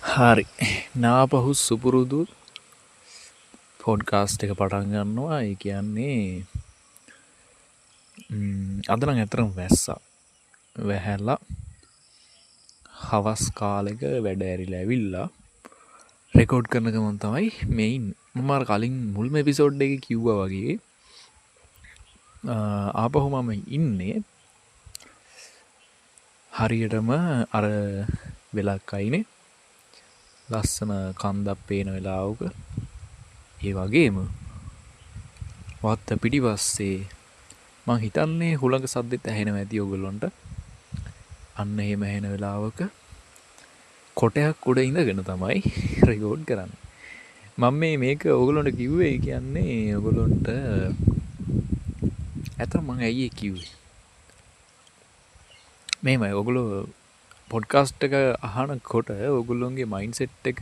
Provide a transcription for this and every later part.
හරි නාපහු සුපුරුදු පොඩ්කාස්ට් එක පටන් ගන්නවා. ඒ කියන්නේ අදනම් ඇතරම් වැස්සා වැහැල්ලා හවස් කාලෙක වැඩ ඇරිලා ඇවිල්ලා රෙකෝඩ් කරන ගමන් තමයි මෙයින් මම කලින් මුල්ම එපිසෝඩ් එක කිව්වා වගේ ආපහු මම ඉන්නේ හරියටම අර වෙලක් අයිනේ ලස්සන කන්දක් පේන වෙලාවක. ඒ වගේම වත්ත පිටිපස්සේ මං හිතන්නේ හුළඟ සද්දෙත් ඇහෙනවා ඇති ඔයගොල්ලන්ට. අන්න එහෙම ඇහෙන වෙලාවක කොටයක් උඩ ඉඳගෙන තමයි රෙකෝඩ් කරන්නේ. මම මේක ඔයගොල්ලන්ට කිව්වේ කියන්නේ ඔයගොල්ලන්ට ඇත්තටම මං ඇයි කිව්වේ මේමයි. ඔයගොල්ලෝ පොඩ්කාස්ට් එක අහනකොට ඔයගොල්ලොන්ගේ මයින්ඩ්සෙට් එක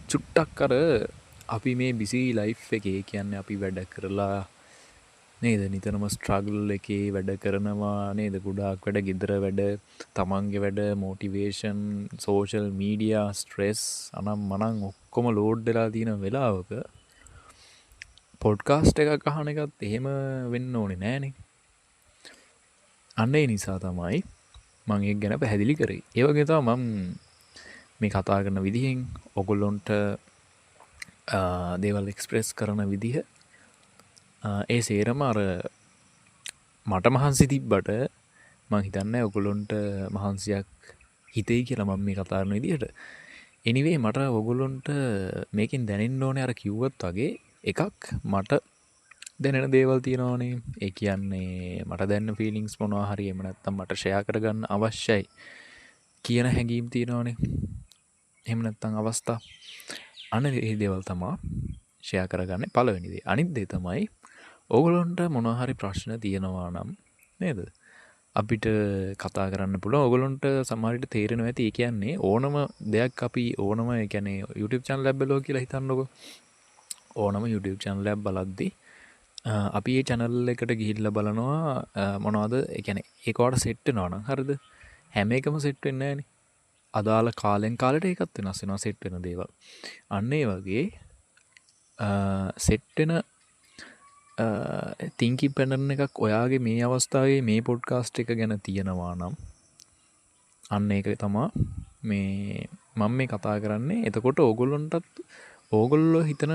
චුට්ටක් අර අපි මේ බිසි ලයිෆ් එකේ කියන්නේ අපි වැඩ කරලා නේද නිතරම ස්ට්‍රගල් එකේ වැඩ කරනවා නේද, ගොඩාක් වැඩ, ගෙදර වැඩ, තමන්ගේ වැඩ, මොටිවේෂන්, සෝෂල් මීඩියා, ස්ට්‍රෙස් අනම් මනං ඔක්කොම ලෝඩ් වෙලා තියෙන වෙලාවක පොඩ්කාස්ට් එකක් අහන එකත් එහෙම වෙන්න ඕනේ නෑනේ. අන්න ඒ නිසා තමයි මම ඒක ගැන පැහැදිලි කරේ. ඒ වගේ තමයි මම මේ කතා කරන විදිහෙන් ඔයගොල්ලොන්ට දේවල් එක්ස්ප්‍රෙස් කරන විදිහ ඒ සේරම අර මට මහන්සි තිබ්බට මං හිතන්නේ ඔයගොල්ලොන්ට මහන්සියක් හිතෙයි කියලා මම මේ කතා කරන විදිහට. එනිවේ මට ඔයගොල්ලොන්ට මේකෙන් දැනෙන්න ඕනේ අර කිව්වත් වගේ එකක් මට දැනෙන දේවල් තියෙනවානේ. ඒ කියන්නේ මට දැනෙන ෆීලිංග්ස් මොනවා හරි එහෙම නැත්නම් මට ෂෙයා කරගන්න අවශ්‍යයි කියන හැඟීම් තියෙනවානේ. එහෙම නැත්නම් අවස්ථා. අනේ මේ දේවල් තමයි ෂෙයා කරගන්නේ පළවෙනි දේ. අනිත් දේ තමයි ඔයගොල්ලන්ට මොනවා හරි ප්‍රශ්න තියෙනවා නම් නේද අපිට කතා කරන්න පුළුවන්. ඔයගොල්ලන්ට සමහර විට තේරෙනවා ඇති. ඒ කියන්නේ ඕනම දෙයක් අපි ඕනම ඒ කියන්නේ YouTube channel එකක් බලුවා කියලා හිතන්නකෝ. ඕනම YouTube channel එකක් බලද්දී අපි මේ channel එකට ගිහිල්ලා බලනවා මොනවද ඒ කියන්නේ ඒකට සෙට් වෙනවා නම් හරිද? හැම එකම සෙට් වෙන්නේ නැහනේ. අදාළ කාලෙන් කාලෙට ඒකත් වෙනස් වෙනවා සෙට් වෙන දේවල්. අන්න ඒ වගේ සෙට් වෙන තිංකින් පැටර්න් එකක් ඔයාගේ මේ අවස්ථාවේ මේ පොඩ්කාස්ට් එක ගැන තියෙනවා නම් අන්න ඒක තමා මේ මම මේ කතා කරන්නේ. එතකොට ඕගොල්ලොන්ටත් ඕගොල්ලෝ හිතන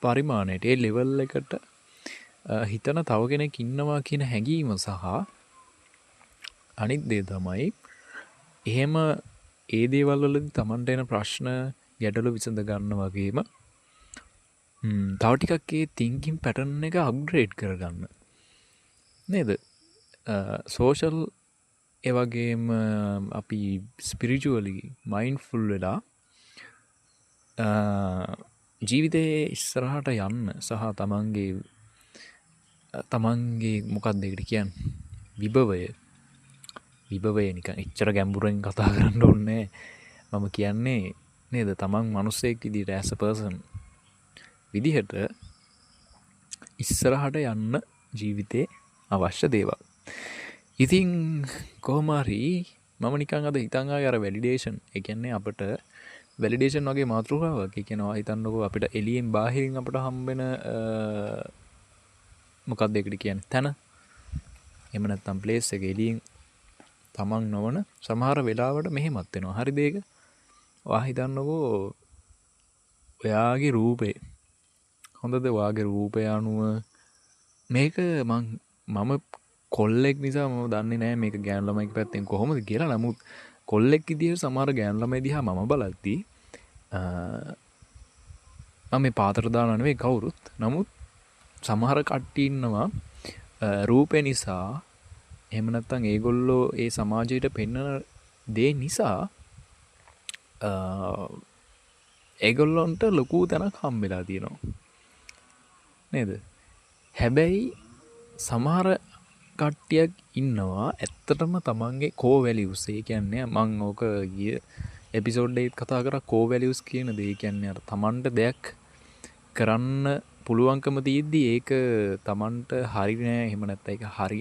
පරිමාණයට ඒ ලෙවල් එකට හිතන තව කෙනෙක් ඉන්නවා කියන හැඟීම සහ අනිත් දේ තමයි එහෙම ඒ දේවල් වලදී Tamanට එන ප්‍රශ්න ගැටලු විසඳ ගන්න වගේම තව ටිකක් ඒ තිංකින් පැටර්න් එක අප්ග්‍රේඩ් කරගන්න නේද? සෝෂල් ඒ වගේම අපි ස්පිරිචුවලි මයින්ඩ්ෆුල් වෙලා ජීවිතයේ ඉස්සරහට යන්න සහ තමන්ගේ මොකක්ද ඒකට කියන්නේ විභවය නිකන් එච්චර ගැඹුරෙන් කතා කරන්න ඕනේ. මම කියන්නේ නේද තමන් මිනිස්සෙක් විදිහට as a person විදිහට ඉස්සරහට යන්න ජීවිතේ අවශ්‍ය දේවල්. ඉතින් කොහොම හරි මම නිකන් අද හිතන් ආවේ අර වැලිඩේෂන්. ඒ කියන්නේ අපිට වැලිඩේෂන් වගේ මාතෘකාවක්. ඒ කියනවා හිතන්නකෝ අපිට එළියෙන් බාහිරින් අපිට හම්බෙන මොකක්ද ඒකට කියන්නේ තැන. එහෙම නැත්නම් ප්ලේස් එක එළියෙන් තමන් නොවන සමහර වෙලාවට මෙහෙමත් වෙනවා. හරිද ඒක? ඔයා හිතන්නකෝ ඔයාගේ රූපේ හොඳද? වාගේ රූපය අනුව මේක මම කොල්ලෙක් නිසා මම දන්නේ නැහැ මේක ගෑනු ළමයික පැත්තෙන් කොහොමද කියලා. නමුත් කොල්ලෙක් විදිහට සමහර ගෑනු ළමයි දිහා මම බලද්දී මම මේ පාතර දානවා නෙවෙයි කවුරුත්. නමුත් සමහර කට්ටිය ඉන්නවා රූපේ නිසා එහෙම නැත්නම් ඒගොල්ලෝ ඒ සමාජයට පෙන්වන දේ නිසා ඒගොල්ලොන්ට ලොකු තැනක් හම්බෙලා තියෙනවා නේද? හැබැයි සමහර කට්ටියක් ඉන්නවා ඇත්තටම තමන්ගේ කෝ වැලියුස්. ඒ කියන්නේ මම ඕක ගිය එපිසෝඩ් එකේ කතා කරා කෝ වැලියුස් කියන දේ. කියන්නේ අර තමන්ට දෙයක් කරන්න පුළුවන්කම තියෙද්දි ඒක තමන්ට හරි නෑ එහෙම නැත්නම් ඒක හරි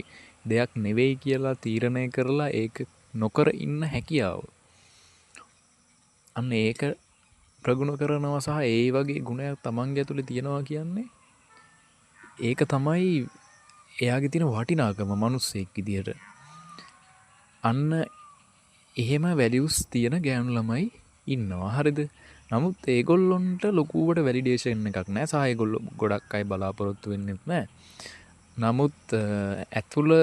දෙයක් නෙවෙයි කියලා තීරණය කරලා ඒක නොකර ඉන්න හැකියාව. අන්න ඒක ප්‍රගුණ කරනවා සහ ඒ වගේ ගුණයක් තමන්ගේ ඇතුළේ තියෙනවා කියන්නේ ඒක තමයි එයාගේ තියෙන වටිනාකම මනුස්සයෙක් විදියට. අන්න එහෙම වැලියුස් තියෙන ගෑනු ළමයි ඉන්නවා. හරිද? නමුත් ඒගොල්ලොන්ට ලොකුවට වැලිඩේෂන් එකක් නැහැ. සහ ඒගොල්ලෝ ගොඩක් අය බලාපොරොත්තු වෙන්නෙත් නැහැ. නමුත් ඇතුළ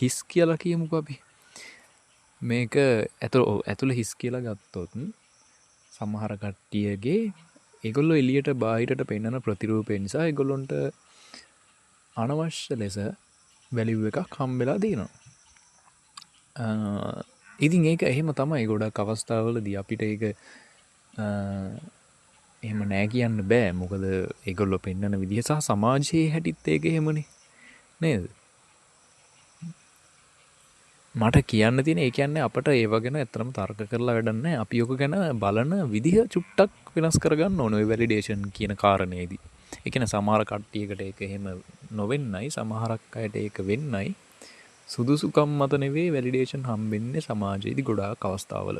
හිස් කියලා කියමුකෝ අපි. මේක ඇතුළ හිස් කියලා ගත්තොත් සමහර කට්ටියගේ ඒගොල්ලෝ එළියට බාහිරට පෙන්වන ප්‍රතිරූපය නිසා ඒගොල්ලොන්ට අනවශ්‍ය ලෙස වැලියු එකක් හම්බෙලා තියෙනවා. ඉතින් ඒක එහෙම තමයි ගොඩක් අවස්ථාවලදී අපිට ඒක එහෙම නෑ කියන්න බෑ. මොකද ඒගොල්ලෝ පෙන්වන විදිහ සහ සමාජයේ හැටිත් ඒක එහෙමනේ. නේද? මට කියන්න තියෙන ඒ කියන්නේ අපට ඒව ගැන ඇත්තටම තර්ක කරලා වැඩක් නැහැ. අපි ඔක ගැන බලන විදිහ චුට්ටක් වෙනස් කරගන්න ඕන ඔය වැලිඩේෂන් කියන කාරණේදී. ඒ කියන්නේ සමහර කට්ටියකට ඒක එහෙම නොවෙන්නයි, සමහරක් අයට ඒක වෙන්නයි. සුදුසුකම් මත නෙවෙයි වැලිඩේෂන් හම්බෙන්නේ සමාජයේදී ගොඩාක් අවස්ථාවල.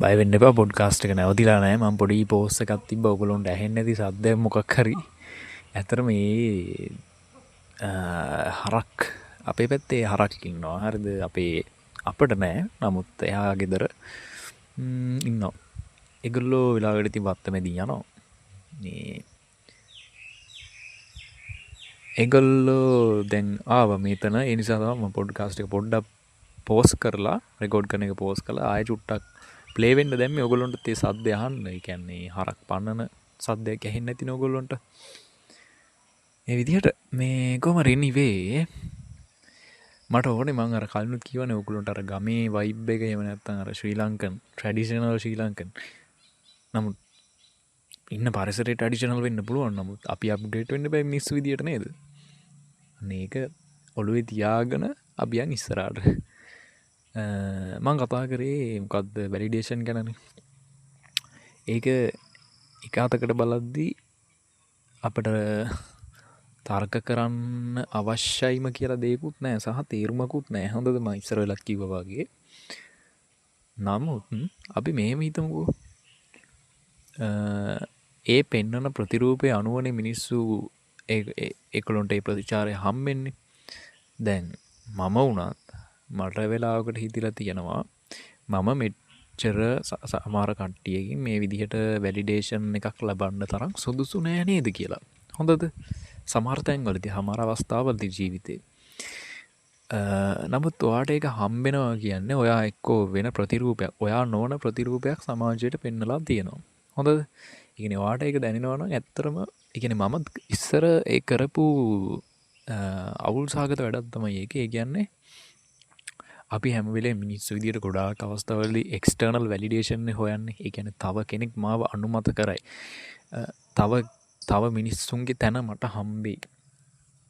බය වෙන්න එපා, පොඩ්කාස්ට් එක නැවතිලා නැහැ. මම පොඩි පෝස්ට් එකක් තිබ්බ ඔයගොල්ලන්ට ඇහෙන්නේ නැති සද්දයක් මොකක් හරි. ඇත්තටම මේ හරක් අපේ පැත්තේ හරක් ඉන්නවා. හරිද? අපිට නෑ. නමුත් එයා ගෙදර ඉන්නවා. ඒගොල්ලෝ වෙලාවකට ඉතින් වත්තමෙදී යනවා. මේ ඒගොල්ලෝ දැන් ආවා මෙතන. ඒ නිසා තමයි මම පොඩ්කාස්ට් එක පොඩ්ඩක් පෝස් කරලා රෙකෝඩ් කරන එක පෝස් කරලා ආයෙ චුට්ටක් ප්ලේ වෙන්න දැම්මේ ඔයගොල්ලන්ට ඒ සද්ද අහන්න. ඒ කියන්නේ හරක් පන්නන සද්දයක් ඇහෙන්නේ නැතිනේ ඔයගොල්ලන්ට. මේ විදිහට මේ කොහමද anyway මට ඕනේ මං අර කලිනුත් කියවනේ ඔයගොල්ලන්ට අර ගමේ වයිබ් එක එහෙම නැත්නම් අර ශ්‍රී ලංකන් ට්‍රැඩිෂනල් ශ්‍රී ලංකන්. නමුත් ඉන්න පරිසරේ ට්‍රැඩිෂනල් වෙන්න පුළුවන්. නමුත් අපි අප්ග්‍රේඩ් වෙන්න බෑ මිනිස්සු විදියට නේද? මේක ඔළුවේ තියාගෙන අපි යන් ඉස්සරහට. මං කතා කරේ මොකද්ද වැලිඩේෂන් ගැනනේ. ඒක එක අතකට බලද්දී අපිට තර්ක කරන්න අවශ්‍යයිම කියලා දෙයක්වත් නැහැ සහ තේරුමකුත් නැහැ. හොඳද මම ඉස්සර වෙලත් කිව්වා වගේ. නමුත් අපි මෙහෙම හිතමුකෝ. ඒ පෙන්වන ප්‍රතිරූපයේ අනුවනේ මිනිස්සු ඒකලොන්ට ඒ ප්‍රතිචාරය හම්බෙන්නේ. දැන් මම වුණත් මට වෙලාවකට හිතිලා තියෙනවා මම මෙච්චර සමහර කට්ටියකින් මේ විදිහට වැලිඩේෂන් එකක් ලබන්න තරම් සුදුසු නෑ නේද කියලා. හොඳද? සමහර තැන්වලදී සමහර අවස්ථාවලදී ජීවිතේ. නමුත් ඔයාට ඒක හම්බෙනවා කියන්නේ ඔයා එක්කෝ වෙන ප්‍රතිරූපයක්, ඔයා නොවන ප්‍රතිරූපයක් සමාජයට පෙන්නලා තියෙනවා. හොඳද? ඒ කියන්නේ ඔයාට ඒක දැනෙනවා නම් ඇත්තටම ඒ කියන්නේ මම ඉස්සර ඒ කරපු අවුල් සහගත වැඩක් තමයි ඒක. ඒ කියන්නේ අපි හැම වෙලේම මිනිස්සු විදියට ගොඩාක් අවස්ථාවලදී එක්ස්ටර්නල් වැලිඩේෂන් එක හොයන්නේ. ඒ කියන්නේ තව කෙනෙක් මාව අනුමත කරයි. තව මිනිස්සුන්ගේ තැන මට හම්බෙයි.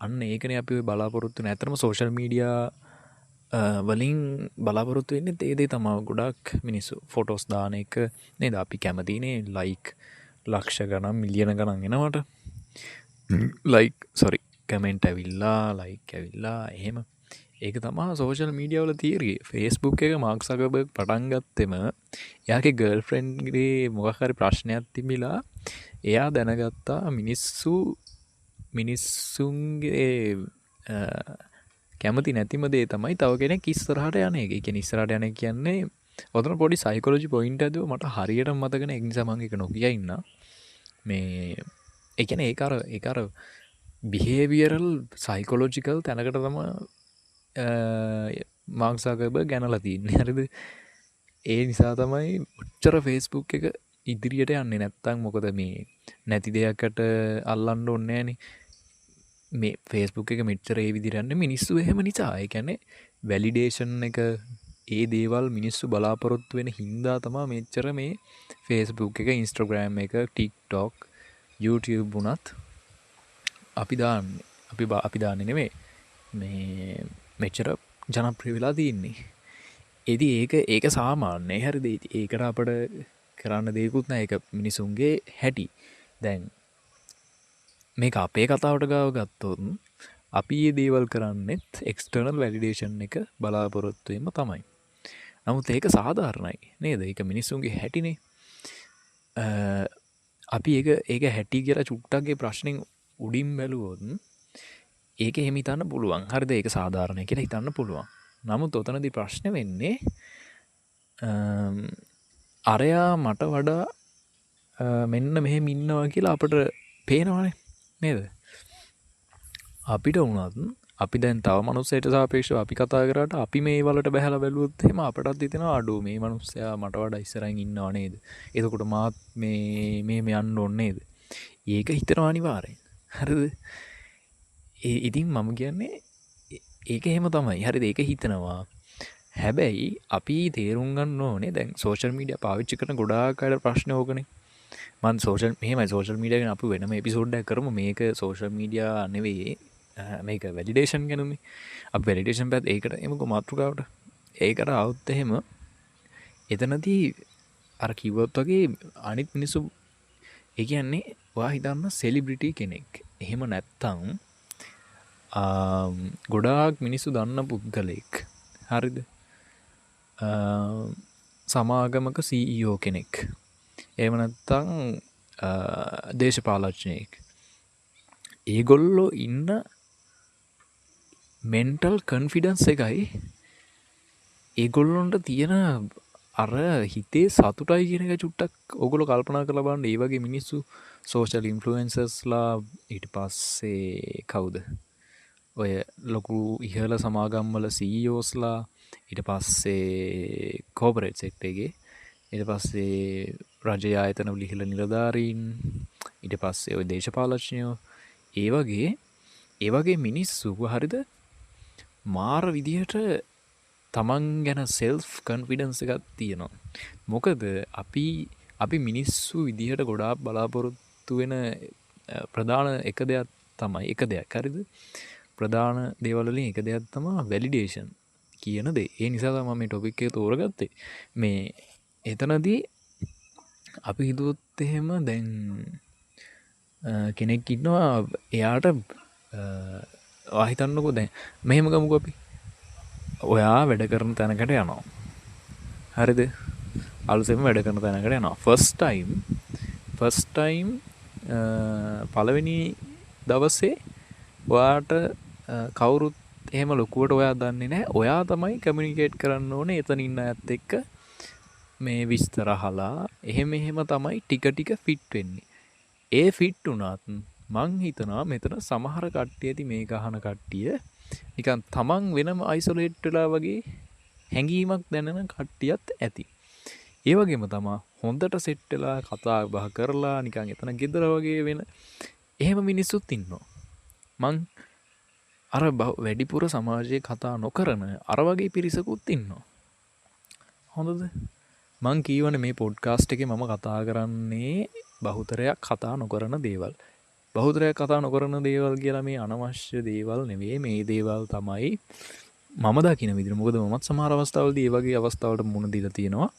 අන්න ඒකනේ අපි ඔය බලාපොරොත්තු වෙන. ඇත්තටම සෝෂල් මීඩියා වලින් බලාපොරොත්තු වෙන්නේ ඒ දේ තමයි. ගොඩක් මිනිස්සු ෆොටෝස් දාන එක නේද අපි කැමතිනේ. ලයික් ලක්ෂ ගණන් මිලියන ගණන් එනවට. කමෙන්ට් ඇවිල්ලා ලයික් ඇවිල්ලා එහෙම. ඒක තමයි සෝෂල් මීඩියා වල තියෙන්නේ. Facebook එක මාර්ක් සකර්බර්ග් පටන් ගත්තෙම එයාගේ ගර්ල්ෆ්‍රෙන්ඩ්ගේ මොකක් හරි ප්‍රශ්නයක් තිබිලා එයා දැනගත්තා මිනිස්සුන්ගේ කැමති නැතිම දේ තමයි තව කෙනෙක් ඉස්සරහට යන එක. ඒ කියන්නේ ඉස්සරහට යන එක කියන්නේ ඔතන පොඩි සයිකොලොජි පොයින්ට් එකක් මට හරියටම මතක නැහැ. ඒ නිසා මම ඒක නොකිය ඉන්නා. මේ ඒ කියන්නේ ඒක අර බිහේවියරල් සයිකොලොජිකල් තැනකට තමයි මාර්ක් සකර්බර්ග් ගැනලා තියන්නේ. හරිද? ඒ නිසා තමයි ඔච්චර Facebook එක ඉදිරියට යන්නේ. නැත්තම් මොකද මේ නැති දෙයකට අල්ලන්න ඕනේ නැහනේ. මේ Facebook එක මෙච්චර ඒ විදිහට යන්නේ මිනිස්සු එහෙම නිසා. ඒ කියන්නේ වැලිඩේෂන් එක ඒ දේවල් මිනිස්සු බලාපොරොත්තු වෙන හින්දා තමයි මෙච්චර මේ Facebook එක, Instagram එක, TikTok, YouTube උනත් අපි දාන්නේ නෙමෙයි. මේ මෙච්චර ජනප්‍රිය වෙලා තියන්නේ. ඒක සාමාන්‍යයි. හරිද? ඒකට අපිට කරන්න දෙයක්වත් නැහැ. ඒක මිනිසුන්ගේ හැටි. දැන් මේක අපේ කතාවට ගාව ගත්තොත් අපි ඒ දේවල් කරන්නෙත් එක්ස්ටර්නල් වැලිඩේෂන් එක බලාපොරොත්තුවීම තමයි. නමුත් ඒක සාධාරණයි නේද? ඒක මිනිස්සුන්ගේ හැටිනේ. අපි ඒක හැටි කියලා චුට්ටක්ගේ ප්‍රශ්නෙන් උඩින් බැලුවොත් ඒක එහෙම හිතන්න පුළුවන්. හරිද? ඒක සාධාරණයි කියලා හිතන්න පුළුවන්. නමුත් ඔතනදී ප්‍රශ්නේ වෙන්නේ අරයා මට වඩා මෙන්න මෙහෙම ඉන්නවා කියලා අපට පේනවනේ නේද? අපිට වුණත් අපි දැන් තව මනුස්සයට සාපේක්ෂව අපි කතා කරාට අපි මේ වලට බහැලා බැලුවොත් එහෙම අපටත් හිතෙනවා අඩෝ මේ මනුස්සයා මට වඩා ඉස්සරහින් ඉන්නව නේද? එතකොට මාත් මේ යන්න ඕනේ නේද? ඒක හිතනවා අනිවාර්යෙන්. හරිද? ඉතින් මම කියන්නේ ඒක එහෙම තමයි. හරිද? ඒක හිතනවා. හැබැයි අපි තේරුම් ගන්න ඕනේ දැන් සෝෂල් මීඩියා පාවිච්චි කරන ගොඩාක් අය ප්‍රශ්න ඕකනේ. මම සෝෂල් මීඩියා ගැන අපි වෙනම එපිසෝඩ් එකක් කරමු. මේක සෝෂල් මීඩියා නෙවෙයි. මේක වැලිඩේෂන් ගැනනේ. අපි වැලිඩේෂන් පැත්ත ඒකට එමුකෝ මාතෘකාවට. ඒකට આવුත් එහෙම එතනදී අර කිව්වොත් වගේ අනිත් මිනිස්සු ඒ කියන්නේ ඔයා හිතන්න සෙලිබ්‍රිටි කෙනෙක්. එහෙම නැත්තම් ගොඩාක් මිනිස්සු දන්න පුද්ගලෙක්. හරිද? සමාගමක CEO කෙනෙක්. එහෙම නැත්තම් දේශපාලඥයෙක්. ඒගොල්ලෝ ඉන්න මෙන්ටල් කන්ෆිඩන්ස් එකයි ඒගොල්ලොන්ට තියෙන අර හිතේ සතුටයි කියන එක චුට්ටක් ඔයගොල්ලෝ කල්පනා කරලා බලන්න. ඒ වගේ මිනිස්සු සෝෂල් ඉන්ෆ්ලුවෙන්සර්ස්ලා ඊට පස්සේ කවුද? ඔය ලොකු ඉහළ සමාගම්වල CEOස්ලා ඊට පස්සේ කෝපරේට් සෙක්ටර් එකේ ඊට පස්සේ රජයේ ආයතන වල ඉහළ නිලධාරීන් ඊට පස්සේ ඔය දේශපාලඥයෝ ඒ වගේ මිනිස්සු හරිද මාර විදිහට තමන් ගැන සෙල්ෆ් කන්ෆිඩන්ස් එකක් තියෙනවා. මොකද අපි මිනිස්සු විදිහට ගොඩාක් බලාපොරොත්තු වෙන ප්‍රධාන එක දෙයක් හරිද? ප්‍රධාන දේවල් වලින් එක දෙයක් තමයි වැලිඩේෂන් කියන දේ. ඒ නිසා තමයි මේ ටොපික් එක තෝරගත්තේ. මේ එතනදී අපි හිතුවොත් එහෙම දැන් කෙනෙක් ඉන්නවා එයාට හිතන්නකෝ දැන් මෙහෙම ගමුකෝ අපි. ඔයා වැඩ කරන තැනකට යනවා. හරිද? අලුතෙන්ම වැඩ කරන තැනකට යනවා. ෆස්ට් ටයිම් පළවෙනි දවසේ ඔයාට කවුරුත් එහෙම ලොකුවට ඔයා දන්නේ නැහැ. ඔයා තමයි කමියුනිකේට් කරන්න ඕනේ එතන ඉන්න අයත් එක්ක. මේ විස්තර අහලා එහෙම තමයි ටික ෆිට වෙන්නේ. ඒ ෆිට වුණාත් මං හිතනවා මෙතන සමහර කට්ටිය ඇති මේක අහන කට්ටිය නිකන් තමන් වෙනම අයිසොලේට් වෙලා වගේ හැඟීමක් දැනෙන කට්ටියත් ඇති. ඒ වගේම තමයි හොඳට සෙට් වෙලා කතා බහ කරලා නිකන් එතන ගෙදර වගේ වෙන එහෙම මිනිස්සුත් ඉන්නවා. මං අර වැඩිපුර සමාජයේ කතා නොකරන අර වගේ පිරිසකුත් ඉන්නවා. හොඳද? මං කියවනේ මේ පොඩ්කාස්ට් එකේ මම කතා කරන්නේ බහුතරයක් කතා නොකරන දේවල්. බහුතරයක් කතා නොකරන දේවල් කියලා මේ අනවශ්‍ය දේවල් නෙවෙයි. මේ දේවල් තමයි මම දකින විදිහට. මොකද මමත් සමහර අවස්ථාවලදී ඒ වගේ අවස්ථාවලට මුහුණ දීලා තියෙනවා.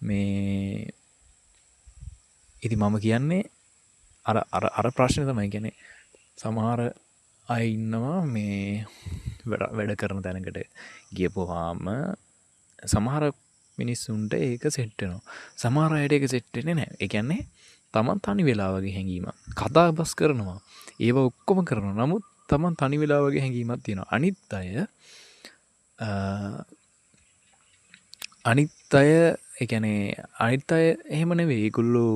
මේ ඉතින් මම කියන්නේ අර ප්‍රශ්නේ තමයි කියන්නේ සමහර අය ඉන්නවා මේ වැඩ කරන තැනකට ගියපුවාම සමහර මිනිස්සුන්ට ඒක සෙට් වෙනවා. සමහර අයට ඒක සෙට් වෙන්නේ නැහැ. ඒ කියන්නේ තමන් තනි වෙලා වගේ හැඟීමක්. කතා බස් කරනවා. ඒව ඔක්කොම කරනවා. නමුත් තමන් තනි වෙලා වගේ හැඟීමක් තියෙනවා. අනිත් අය එහෙම නෙවෙයි. ඒගොල්ලෝ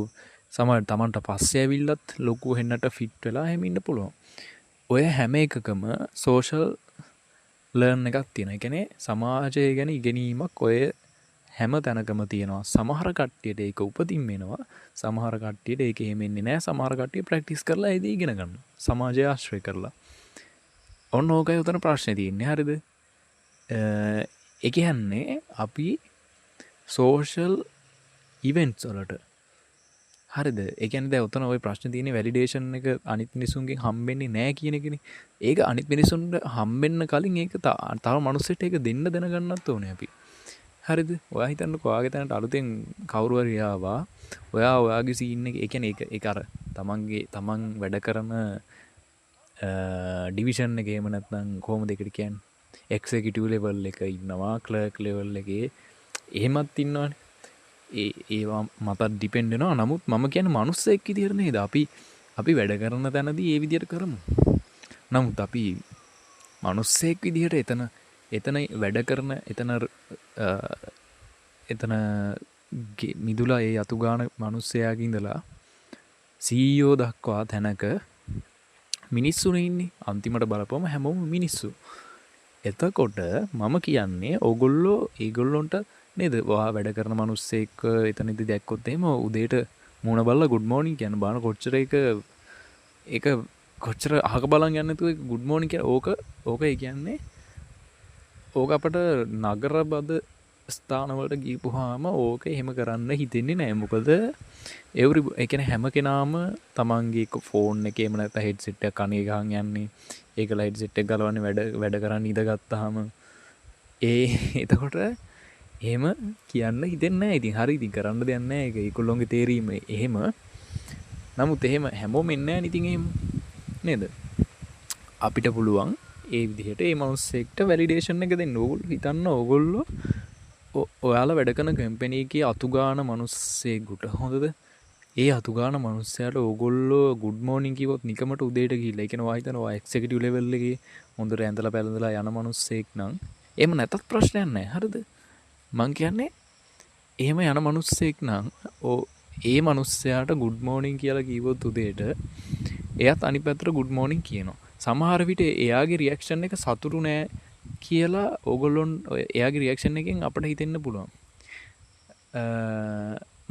සමහර තමන්ට පස්සේ ඇවිල්ලත් ලොකු වෙන්නට ෆිට වෙලා එහෙම ඉන්න පුළුවන්. ඔය හැම එකකම සෝෂල් ලර්න් එකක් තියෙනවා. ඒ කියන්නේ සමාජය ගැන ඉගෙනීමක් ඔය හැම තැනකම තියෙනවා. සමහර කට්ටියට ඒක උපතින් වෙනවා. සමහර කට්ටියට ඒක එහෙම එන්නේ නැහැ. සමහර කට්ටිය ප්‍රැක්ටිස් කරලා ඒ දේ ඉගෙන ගන්නවා. සමාජය ආශ්‍රය කරලා. ඔන්න ඕකයි උතන ප්‍රශ්නේ තියෙන්නේ. හරිද? ඒ කියන්නේ අපි සෝෂල් ඉවෙන්ට්ස් වලට හරිද? ඒ කියන්නේ දැන් උතන ওই ප්‍රශ්නේ තියෙන්නේ වැලිඩේෂන් එක අනිත් මිනිසුන්ගෙන් හම්බෙන්නේ නැහැ කියන එකනේ. ඒක අනිත් මිනිසුන්ට හම්බෙන්න කලින් ඒක තව මනුස්සයෙක්ට ඒක දෙන්න දැනගන්නත් ඕනේ අපි. හරිද? ඔයා හිතන්නකෝ ඔයාගේ තැනට අලුතෙන් කවුරු හරි ආවා. ඔයා ඔයාගේ සීන් එක ඒ කියන්නේ ඒක අර තමන් වැඩ කරන ඩිවිෂන් එකේ එහෙම නැත්නම් කොහොමද ඒකට කියන්නේ? එක්සිකියුටිව් ලෙවල් එක ඉන්නවා, ක්ලර්ක් ලෙවල් එකේ එහෙමත් ඉන්නවනේ. ඒවා මතත් ඩිපෙන්ඩ් වෙනවා. නමුත් මම කියන්නේ මිනිස්සෙක් විදියට නේද? අපි වැඩ කරන තැනදී ඒ විදියට කරමු. නමුත් අපි මිනිස්සෙක් විදියට එතන වැඩ කරන එතන මිදුලා ඒ අතු ගාන මිනිස්සයාගේ ඉඳලා CEO දක්වා තැනක මිනිස්සුනේ ඉන්නේ. අන්තිමට බලපුවම හැමෝම මිනිස්සු. එතකොට මම කියන්නේ ඒගොල්ලොන්ට නේද වා වැඩ කරන මිනිස්සෙක් එතනදී දැක්කොත් එහෙම උදේට මූණ බලලා good morning කියන බාන කොච්චර ඒක කොච්චර අහක බලන් යන්නේ නැතුව good morning කියලා ඕක ඒ කියන්නේ ඕක අපට නගරබද ස්ථානවලට ගිහපුවාම ඕක එහෙම කරන්න හිතෙන්නේ නැහැ. මොකද ඒ කියන්නේ හැම කෙනාම තමන්ගේ ෆෝන් එකේ එහෙම නැත්නම් හෙඩ්සෙට් එක කනේ ගහන් යන්නේ. ඒකලා හෙඩ්සෙට් එක ගලවන්නේ වැඩ කරන් ඉඳගත්තාම එතකොට එහෙම කියන්න හිතෙන්නේ නැහැ. ඉතින් හරි ඉතින් කරන්න දෙයක් නැහැ. ඒක ඒගොල්ලෝගේ තේරීම එහෙම. නමුත් එහෙම හැමෝම එන්නේ නැහැ ඉතින් එහෙම නේද? අපිට පුළුවන් ඒ විදිහට ඒ මනුස්සෙක්ට වැලිඩේෂන් එක දෙන්න. ඕගොල්ලෝ හිතන්න ඕගොල්ලෝ ඔයාලා වැඩ කරන කම්පැනි එකේ අතුගාන මිනිස්සෙකුට හොඳද? ඒ අතුගාන මිනිස්සයාට ඕගොල්ලෝ good morning කිව්වොත් නිකමට උදේට ගිහිල්ලා. ඒ කියන්නේ ඔයා හිතන ඔයා එක්සිකියුටිව් ලෙවල් එකේ හොඳට ඇඳලා පැළඳලා යන මිනිස්සෙක් නම් එහෙම නැතත් ප්‍රශ්නයක් නැහැ. හරිද? මං කියන්නේ එහෙම යන මිනිස්සෙක් නම් ඒ මිනිස්සයාට good morning කියලා කිව්වොත් උදේට එයාත් අනිත් පැත්තට good morning කියනවා. සමහර විට එයාගේ රියැක්ෂන් එක සතුටු නෑ කියලා ඕගොල්ලොන් එයාගේ රියැක්ෂන් එකෙන් අපිට හිතෙන්න පුළුවන්.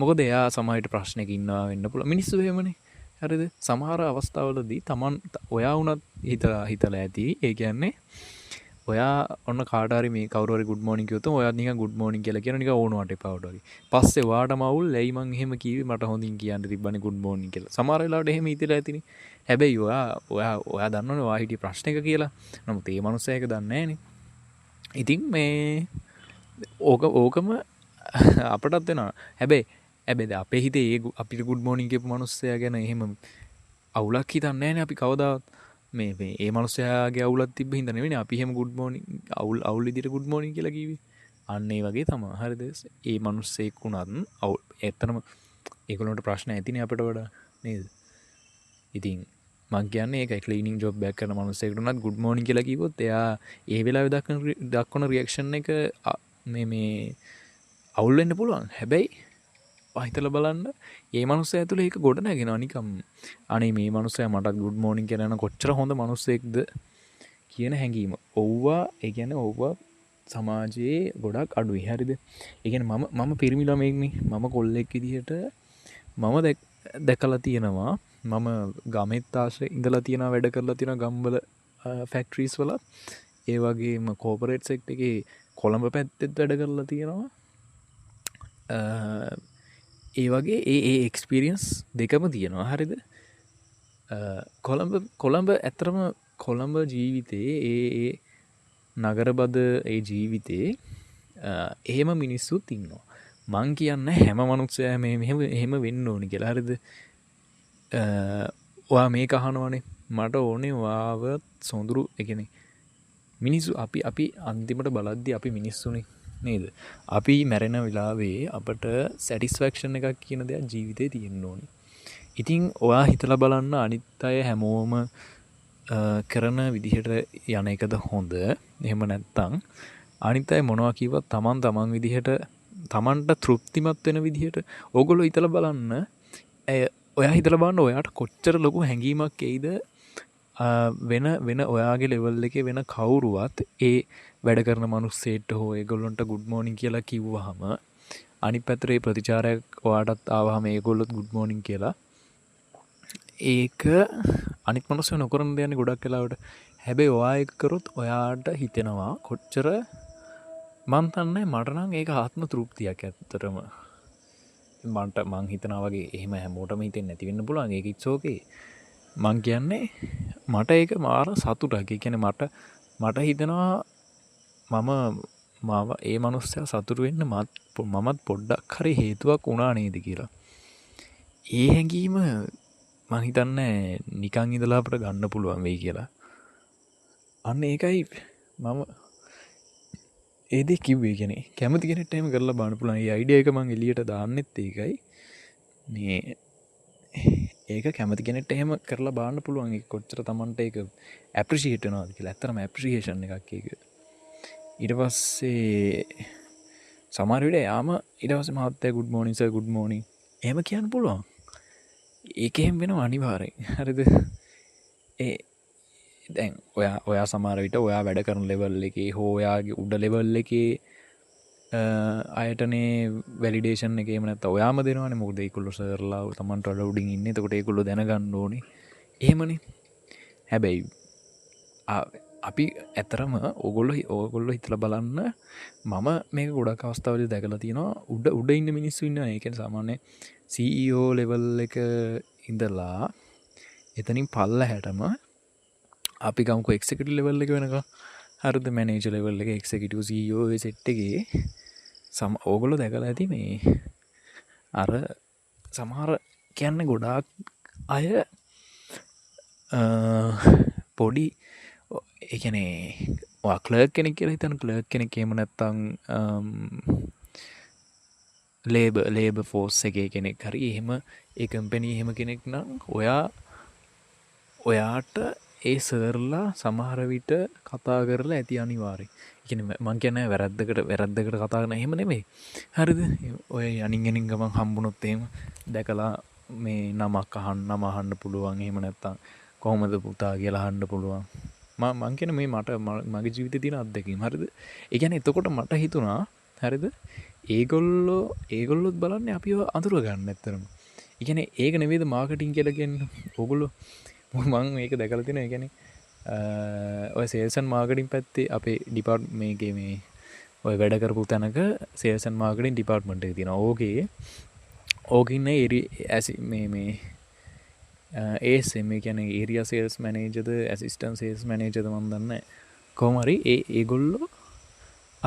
මොකද එයා සමහරවිට ප්‍රශ්නයක ඉන්නවා වෙන්න පුළුවන්. මිනිස්සු එහෙමනේ. හරිද? සමහර අවස්ථාවලදී ඔයා වුණත් හිතලා ඇති. ඒ කියන්නේ ඔයා ඔන්න කාට හරි මේ කවුරු හරි good morning කිව්වොත් ඔයා නිකන් good morning කියලා කියන නිකන් ඕනවට එපා වගේ. පස්සේ ඔයාට මවුල් ඇයි මං එහෙම කිව්වේ මට හොඳින් කියන්න තිබ්බනේ good morning කියලා. සමහර වෙලාවට එහෙම හිතලා ඇතිනේ. හැබැයි ඔයා දන්නවනේ ඔයා හිටිය ප්‍රශ්නයක කියලා. නමුත් ඒ මනුස්සයා ඒක දන්නේ නැහනේ. ඉතින් මේ ඕකම අපටත් වෙනවා. හැබැයි අපේ හිතේ අපිට good morning කියපු මනුස්සයා ගැන එහෙම අවුලක් හිතන්නේ නැහනේ අපි කවදාවත්. මේ ඒ මනුස්සයාගේ අවුලක් තිබ්බ හින්දා නෙවෙයි අපි එහෙම good morning අවුල් විදිහට good morning කියලා කිව්වේ. අන්න ඒ වගේ තමයි. හරිද? ඒ මනුස්සෙක් වුණත් ඇත්තටම ඒගොල්ලන්ට ප්‍රශ්න ඇතිනේ අපිට වඩා නේද? ඉතින් මං කියන්නේ ඒකයි ක්ලීනින් ජොබ් එකක් කරන මනුස්සයෙකුට උනත් good morning කියලා කිව්වොත් එයා ඒ වෙලාවේ දක්වන රියැක්ෂන් එක මේ අවුල් වෙන්න පුළුවන්. හැබැයි හිතලා බලන්න මේ මනුස්සයා ඇතුලේ ඒක ගොඩ නැගෙනවා නිකම්. අනේ මේ මනුස්සයා මට good morning කියලා යන කොච්චර හොඳ මනුස්සයෙක්ද කියන හැඟීම. ඒ කියන්නේ සමාජයේ ගොඩක් අඩුයි. හරිද? ඒ කියන්නේ මම පිරිමි ළමෙක්නේ. මම කොල්ලෙක් විදිහට මම දැකලා තියෙනවා. මම ගමෙත් ආශ්‍රේ ඉඳලා තියෙනවා වැඩ කරලා තියෙනවා ගම්වල ෆැක්ටරිස් වල. ඒ වගේම කෝපරේට් සෙක්ටර් එකේ කොළඹ පැත්තෙත් වැඩ කරලා තියෙනවා. ඒ වගේ ඒ එක්ස්පීරියන්ස් දෙකම තියෙනවා. හරිද? කොළඹ ඇත්තටම කොළඹ ජීවිතේ ඒ නගරබද ඒ ජීවිතේ එහෙම මිනිස්සුත් ඉන්නවා. මං කියන්නේ හැම මනුස්සයම එහෙම වෙන්න ඕනි කියලා. හරිද? ඔයා මේක අහනවනේ මට ඕනේ ඔයාව සොඳුරු ඒ කියන්නේ මිනිස්සු අපි අන්තිමට බලද්දි අපි මිනිස්සුනේ නේද? අපි මැරෙන වෙලාවේ අපට සැටිස්ෆැක්ෂන් එකක් කියන දෙයක් ජීවිතේ තියෙන්න ඕනේ. ඉතින් ඔයා හිතලා බලන්න අනිත් අය හැමෝම කරන විදිහට යන එකද හොඳ? එහෙම නැත්නම් අනිත් අය මොනවා කිව්වත් තමන් විදිහට තමන්ට තෘප්තිමත් වෙන විදිහට ඕගොල්ලෝ හිතලා බලන්න. ඔයා හිතලා බලන්න ඔයාට කොච්චර ලොකු හැඟීමක් එයිද වෙන ඔයාගේ ලෙවල් එකේ වෙන කවුරුවත් ඒ වැඩ කරන මිනිස්සෙට හෝ ඒගොල්ලන්ට good morning කියලා කිව්වහම අනිත් පැත්තේ ප්‍රතිචාරයක් ඔයාටත් ආවහම ඒගොල්ලොත් good morning කියලා ඒක අනිත් මිනිස්සු නොකරන දෙයක් ගොඩක් වෙලාවට. හැබැයි ඔයා ඒක කරොත් ඔයාට හිතෙනවා කොච්චර මං තන්නේ මට නම් ඒක ආත්ම තෘප්තියක් ඇත්තටම. මං හිතනවා වගේ එහෙම හැමෝටම හිතෙන්නේ නැති වෙන්න පුළුවන්. ඒක ඉట్స్ ඕකේ. මං කියන්නේ මට ඒක මාර සතුටක්. ඒ කියන්නේ මට හිතෙනවා මාව ඒ මනුස්සයා සතුටු වෙන්න මමත් පොඩ්ඩක් හරි හේතුවක් වුණා නේද කියලා. ඒ හැඟීම මං හිතන්නේ නිකන් ඉඳලා අපට ගන්න පුළුවන් වෙයි කියලා. අන්න ඒකයි මම ඒ දේ කිව්වේ. කියන්නේ කැමති කෙනෙක්ට එහෙම කරලා බලන්න පුළුවන්. මේ අයිඩියා එක මං එළියට දාන්නෙත් ඒකයි. මේ ඒක කැමති කෙනෙක්ට එහෙම කරලා බලන්න පුළුවන්. ඒක කොච්චර Tamanට ඒක ඇප්‍රීෂিয়েට් වෙනවද කියලා. ඇත්තටම ඇප්‍රීෂিয়েෂන් එකක් ඒක. ඊට පස්සේ සමහර විට යාම ඊට පස්සේ මහත්තයා good morning sir good morning එහෙම කියන්න පුළුවන්. ඒක එහෙම වෙනවා අනිවාර්යෙන්. හරිද? ඒ දැන් ඔයා සමහර විට ඔයා වැඩ කරන ලෙවල් එකේ හෝ ඔයාගේ උඩ ලෙවල් එකේ අයටනේ වැලිඩේෂන් එක එහෙම නැත්නම් ඔයාම දෙනවනේ. මොකද ඒගොල්ලෝ සර්ලා Tamanට වඩා උඩින් ඉන්නේ. එතකොට ඒගොල්ලෝ දැනගන්න ඕනේ. එහෙමනේ. හැබැයි අපි ඇතරම ඕගොල්ලෝ හිතලා බලන්න මම මේක ගොඩක් අවස්ථාවලදී දැකලා තියෙනවා. උඩ ඉන්න මිනිස්සු ඉන්නවා. ඒ කියන්නේ සාමාන්‍ය CEO ලෙවල් එක ඉඳලා එතනින් පල්ලහැටම අපි ගමුකෝ එක්සිකියුටිව් ලෙවල් එක වෙනකම්. හරිද? මැනේජර් ලෙවල් එක එක්සිකියුටිව් CEO ඒ සෙට් එකේ ඕගොල්ලෝ දැකලා ඇති මේ අර සමහර කියන්නේ ගොඩාක් අය පොඩි ඒ කියන්නේ ඔයා ක්ලර්ක් කෙනෙක් කියලා හිතන්න. ක්ලර්ක් කෙනෙක් එහෙම නැත්තම් ලේබර් ෆෝස් එකේ කෙනෙක් හරි එහෙම ඒ කම්පැනි එහෙම කෙනෙක් නම් ඔයාට ඒ සර්ලා සමහර විට කතා කරලා ඇති අනිවාර්යයෙන්. ඒ කියන්නේ මං කියන්නේ වැරද්දකට කතා කරන එහෙම නෙමෙයි. හරිද? ඔය යනින් ගමන් හම්බුනොත් එහෙම දැකලා මේ නමක් අහන්න පුළුවන්. එහෙම නැත්තම් කොහොමද පුතා කියලා අහන්න පුළුවන්. මං කියන මේ මගේ ජීවිතේ තියෙන අත්දැකීම්. හරිද? ඒ කියන්නේ එතකොට මට හිතුණා හරිද? ඒගොල්ලොත් බලන්නේ අපිව අඳුර ගන්න ඇත්තටම. ඒ කියන්නේ ඒක නෙවෙයිද මාකටිං කියලා කියන්නේ. ඕගොල්ලෝ මං මේක දැකලා තියෙනවා. ඒ කියන්නේ ඔය සේල්ස් ඇන්ඩ් මාකටිං පැත්තේ අපේ ඩිපාර්ට්මන්ට් මේකේ මේ ඔය වැඩ කරපු තැනක සේල්ස් ඇන්ඩ් මාකටිං ඩිපාර්ට්මන්ට් එක තියෙනවා. ඕකේ ඉන්නේ මේ ASM කියන්නේ ඒරියා සේල්ස් මැනේජර්ද ඇසිස්ටන්ට් සේල්ස් මැනේජර්ද මන් දන්නේ නැහැ. කොහොම හරි ඒගොල්ලෝ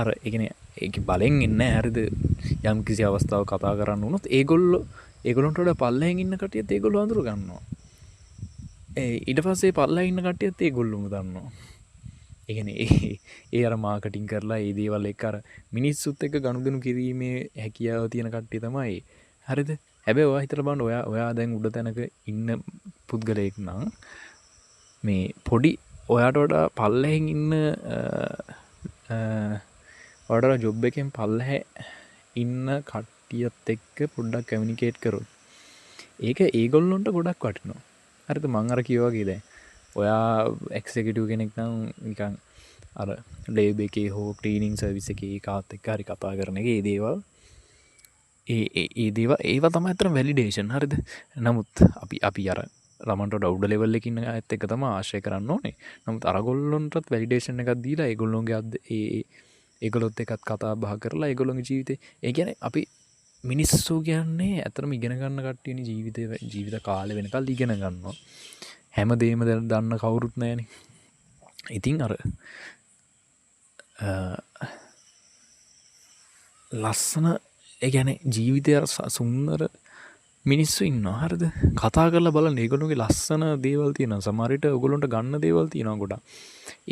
අර ඒ කියන්නේ ඒක බලෙන් ඉන්නේ. හරිද? යම් කිසි අවස්ථාවක කතා කරන්න වුණොත් ඒගොල්ලොන්ට වඩා පල්ලෙහෙන් ඉන්න කටියත් ඒගොල්ලෝ අඳුර ගන්නවා. ඊට පස්සේ පල්ලෙහින් ඉන්න කටියත් ඒගොල්ලෝම දන්නවා. ඒ කියන්නේ ඒ අර මාකටිං කරලා ඒ දේවල් එක්ක අර මිනිස්සුත් එක්ක ගනුදෙනු කිරීමේ හැකියාව තියෙන කට්ටිය තමයි. හරිද? හැබැයි ඔයා හිතලා බලන්න ඔයා දැන් උඩ තැනක ඉන්න පුද්ගලයෙක් නම් මේ පොඩි ඔයාට වඩා පල්ලෙහින් ඉන්න ඔයාට ජොබ් එකෙන් පල්ලෙහැ ඉන්න කට්ටියත් එක්ක පොඩ්ඩක් කමියුනිකේට් කරොත් ඒක ඒගොල්ලොන්ට ගොඩක් වටිනවා. හරිද? මං අර කිව්වා වගේ දැන් ඔයා එක්සිකියුටිව් කෙනෙක් නම් නිකන් අර ලේබ් එකේ හෝ ක්ලීනින් සර්විස් එකේ කාත් එක්ක හරි කතා කරන එක ඒ දේවල් ඒවා තමයි අතර වැලිඩේෂන්. හරිද? නමුත් අපි අර ළමන්ට උඩ ලෙවල් එකකින් ඇත් එක තමයි ආශ්‍රය කරන්න ඕනේ. නමුත් අරගොල්ලොන්ටත් වැලිඩේෂන් එකක් දීලා ඒගොල්ලොන්ගේ ඒගොල්ලොත් එක්කත් කතා බහ කරලා ඒගොල්ලොන්ගේ ජීවිතේ ඒ කියන්නේ අපි මිනිස්සු කියන්නේ ඇත්තටම ඉගෙන ගන්න කට්ටියනේ ජීවිත කාලේ වෙනකල් ඉගෙන ගන්නවා. හැමදේම දන්න කවුරුත් නැහැනේ. ඉතින් අර ලස්සන ඒ කියන්නේ ජීවිතය සුන්දර මිනිස්සු ඉන්නවා. හරිද? කතා කරලා බලන්න ඒගොල්ලෝගේ ලස්සන දේවල් තියෙනවා. සමහර විට ඔයගොල්ලන්ට ගන්න දේවල් තියෙනවා ගොඩක්.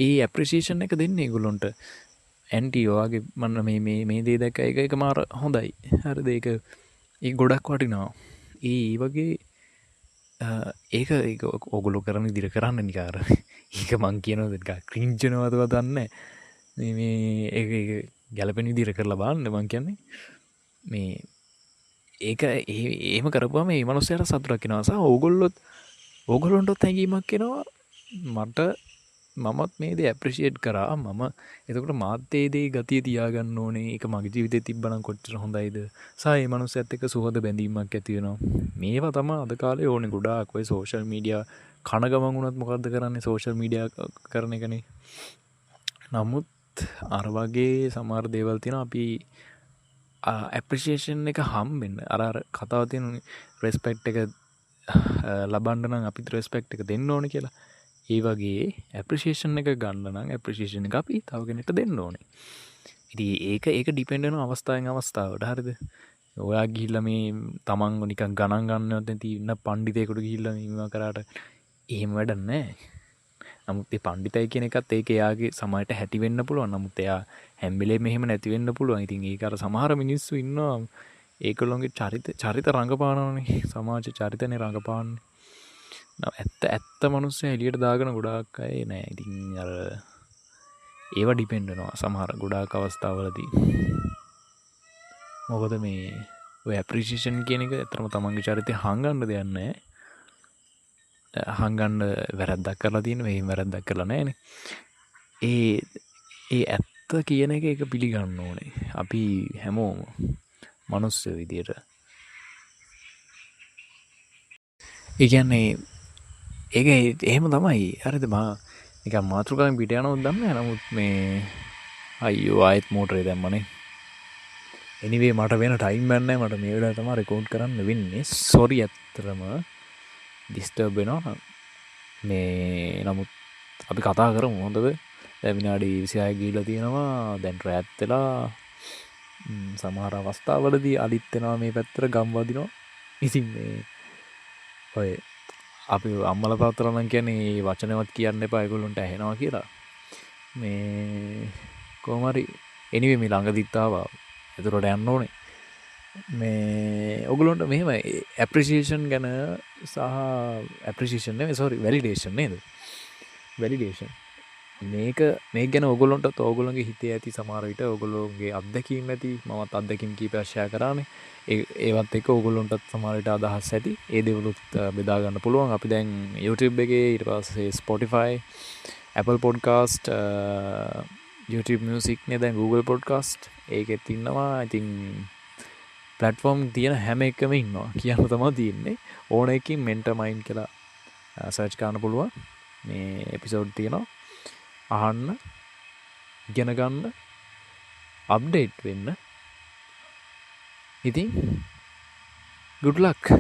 ඒ ඇප්‍රීෂিয়েෂන් එක දෙන්නේ ඒගොල්ලොන්ට. ඇන්ටි ඔයාගේ මන්න මේ දේ දැක්ක එක මාර හොඳයි. හරිද? ඒක ගොඩක් වටිනවා. ඒ වගේ ඒක ඔයගොල්ලෝ කරන විදිහට කරන්න නිකාර. ඒක මං කියනවාද නිකන් ක්‍රින්ජ් වෙනවද දන්නේ නැහැ. මේ ඒක ගැළපෙන විදිහට කරලා බලන්න මං කියන්නේ. මේ ඒක එහෙම කරපුවම මේ මනුස්සයාට සතුටක් එනවා. සහ ඕගොල්ලොන්ටත් හැඟීමක් එනවා. මමත් මේ දේ ඇප්‍රීෂিয়েට් කරා. මම එතකොට මාත් ඒ දේ ගතිය තියාගන්න ඕනේ. ඒක මගේ ජීවිතේ තිබ්බනම් කොච්චර හොඳයිද? සහ මේ මනුස්සයත් එක්ක සුහද බැඳීමක් ඇති වෙනවා. මේවා තමයි අද කාලේ ඕනේ ගොඩාක්. ඔය සෝෂල් මීඩියා කන ගමන් වුණත් මොකද්ද කරන්නේ? සෝෂල් මීඩියා කරන එකනේ. නමුත් අර වගේ සමහර දේවල් තියෙනවා අපි ඇප්‍රීෂিয়েෂන් එක හම්බෙන්න අර කතාව තියෙන රෙස්පෙක්ට් එක ලබන්න නම් අපිට රෙස්පෙක්ට් එක දෙන්න ඕනේ කියලා. ඒ වගේ ඇප්‍රීෂියේෂන් එක ගන්න නම් ඇප්‍රීෂියේෂන් එක අපි තව කෙනෙක්ට දෙන්න ඕනේ. ඉතින් ඒක ඩිපෙන්ඩ් වෙන අවස්ථාවෙන් අවස්ථාවට හරිද. ඔයා ගිහිල්ලා මේ තමන් නිකන් ගණන් ගන්නවත් නැති ඉන්න පණ්ඩිතයෙකුට ගිහිල්ලා මේවා කරාට එහෙම වැඩක් නැහැ. නමුත් ඒ පණ්ඩිතයි කියන එකත් ඒක එයාගේ සමාජයට හැටි වෙන්න පුළුවන්. නමුත් එයා හැම වෙලේම එහෙම නැති වෙන්න පුළුවන්. ඉතින් ඒක අර සමහර මිනිස්සු ඉන්නවා ඒගොල්ලොන්ගේ චරිත රඟපානවනේ. සමාජ චරිතනේ රඟපාන්නේ. ඇත්ත මිනිස්සු එළියට දාගෙන ගොඩාක් අය නෑ. ඉතින් අර ඒවා ඩිපෙන්ඩ් වෙනවා සමහර ගොඩාක් අවස්ථාවලදී. මොකද මේ ඔය ඇප්‍රීසියේෂන් කියන එක ඇත්තටම තමන්ගේ චරිතය හංගන්න දෙයක් නෑ. හංගන්න වැරද්දක් කරලා තියෙන මේ වැරද්දක් කරලා නෑනේ. ඒ ඇත්ත කියන එක පිළිගන්න ඕනේ. අපි හැමෝම මනුස්සය විදියට. ඒ කියන්නේ ඒක එහෙම තමයි. හරිද? මා නිකන් මාතෘකාවෙන් පිට යනවද දන්නේ නැහැ. නමුත් මේ අයියෝ ආයෙත් මෝටරේ දැම්මනේ. එනිවේ මට වෙන ටයිම් එකක් නැහැ. මට මේ වෙලාවට තමයි රෙකෝඩ් කරන්න වෙන්නේ. සෝරි ඇත්තටම ඩිස්ටර්බ් වෙනවා. මේ නමුත් අපි කතා කරමු හොඳද? දැන් විනාඩි 26 ගිහිල්ලා තියෙනවා. දැන් රැත් වෙලා සමහර අවස්ථාවලදී අලිත් වෙනවා මේ පැත්තට ගම් වදිනවා. ඉතින් මේ ඔය අපි අම්මලා තාත්තලා නම් කියන්නේ වචනවත් කියන්න එපා ඒගොල්ලන්ට ඇහෙනවා කියලා. මේ කොහොම හරි anyway මේ ළඟදිත් ආවා. එතකොට යන්න ඕනේ. මේ ඔයගොල්ලන්ට මෙහෙම appreciation ගැන සහ appreciation නෙවෙයි sorry validation නේද? validation මේක ගැන ඔයගොල්ලන්ටත් ඔයගොල්ලන්ගේ හිතේ ඇති සමහර විට ඔයගොල්ලෝගේ අත්දැකීම් ඇති. මමත් අත්දැකීම් කීපයක් ෂෙයා කරානේ. ඒවත් එක්ක ඔයගොල්ලොන්ටත් සමහර විට අදහස් ඇති. ඒ දේවලුත් බෙදා ගන්න පුළුවන්. අපි දැන් YouTube එකේ ඊට පස්සේ Spotify, Apple Podcast, YouTube Music නේ දැන් Google Podcast ඒකෙත් ඉන්නවා. ඉතින් platform තියෙන හැම එකම ඉන්නවා. කියන්න තමයි තියෙන්නේ. ඕන එකකින් Mentor Mind කියලා search කරන්න පුළුවන්. මේ episode තියෙනවා. අහන්න, ඉගෙන ගන්න, අප්ඩේට් වෙන්න. ඉතින් good luck.